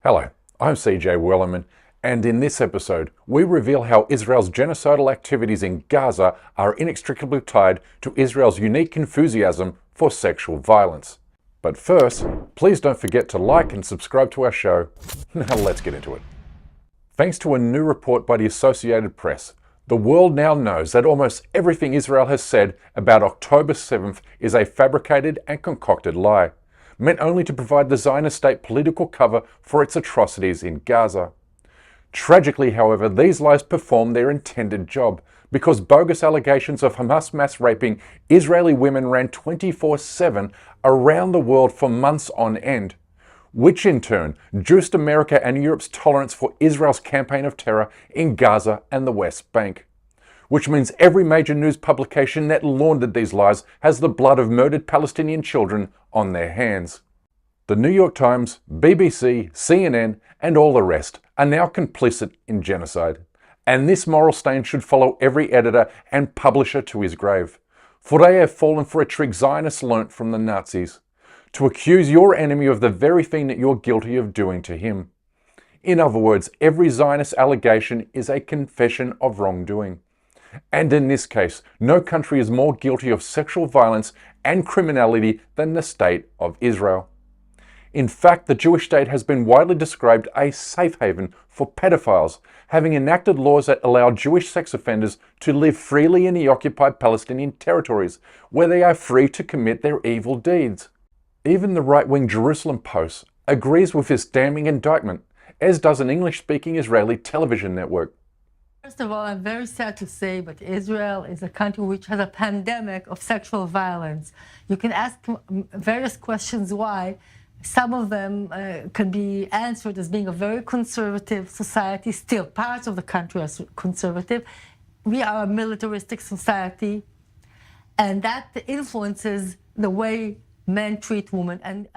Hello, I'm CJ Wellerman, and in this episode, we reveal how Israel's genocidal activities in Gaza are inextricably tied to Israel's unique enthusiasm for sexual violence. But first, please don't forget to like and subscribe to our show. Now let's get into it. Thanks to a new report by the Associated Press, the world now knows that almost everything Israel has said about October 7th is a fabricated and concocted lie, meant only to provide the Zionist state political cover for its atrocities in Gaza. Tragically, however, these lies perform their intended job, because bogus allegations of Hamas mass raping Israeli women ran 24/7 around the world for months on end, which in turn juiced America and Europe's tolerance for Israel's campaign of terror in Gaza and the West Bank. Which means every major news publication that laundered these lies has the blood of murdered Palestinian children on their hands. The New York Times, BBC, CNN, and all the rest are now complicit in genocide. And this moral stain should follow every editor and publisher to his grave. For they have fallen for a trick Zionists learnt from the Nazis: to accuse your enemy of the very thing that you're guilty of doing to him. In other words, every Zionist allegation is a confession of wrongdoing. And in this case, no country is more guilty of sexual violence and criminality than the State of Israel. In fact, the Jewish state has been widely described a safe haven for pedophiles, having enacted laws that allow Jewish sex offenders to live freely in the occupied Palestinian territories, where they are free to commit their evil deeds. Even the right-wing Jerusalem Post agrees with this damning indictment, as does an English-speaking Israeli television network. First of all, I'm very sad to say, but Israel is a country which has a pandemic of sexual violence. You can ask various questions why. Some of them can be answered as being a very conservative society. Still, parts of the country are conservative. We are a militaristic society, and that influences the way men treat women. And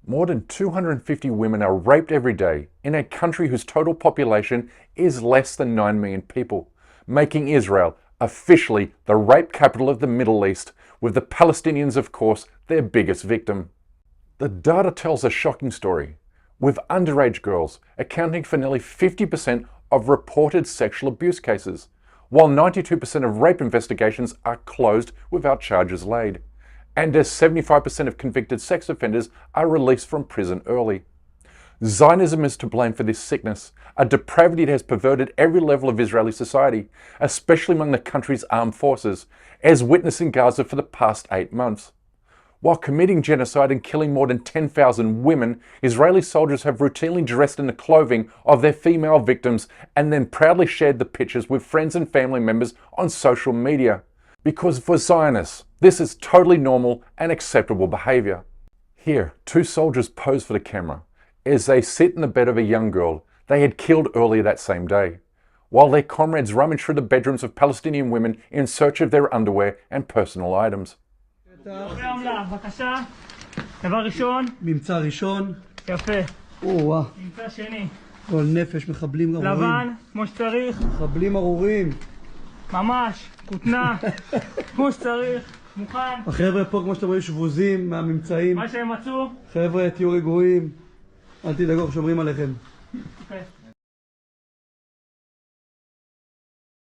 more than 250 women are raped every day in a country whose total population is less than 9 million people, making Israel officially the rape capital of the Middle East, with the Palestinians, of course, their biggest victim. The data tells a shocking story, with underage girls accounting for nearly 50% of reported sexual abuse cases, while 92% of rape investigations are closed without charges laid, and as 75% of convicted sex offenders are released from prison early. Zionism is to blame for this sickness, a depravity that has perverted every level of Israeli society, especially among the country's armed forces, as witnessed in Gaza for the past 8 months. While committing genocide and killing more than 10,000 women, Israeli soldiers have routinely dressed in the clothing of their female victims and then proudly shared the pictures with friends and family members on social media. Because for Zionists, this is totally normal and acceptable behavior. Here, 2 soldiers pose for the camera as they sit in the bed of a young girl they had killed earlier that same day, while their comrades rummage through the bedrooms of Palestinian women in search of their underwear and personal items. דבר ראשון. ממצא ראשון. יפה. או-אה. ממצא שני. גול נפש, מחבלים ארורים. לבן, כמו שצריך. מחבלים ארורים. ממש, כותנה, כמו שצריך. מוכן. החבר'ה פה, כמו שאתם רואים, שבוזים מהממצאים. מה שהם מצאו. חבר'ה, תהיו רגועים. אל תדאגו, שומרים עליכם. אוקיי.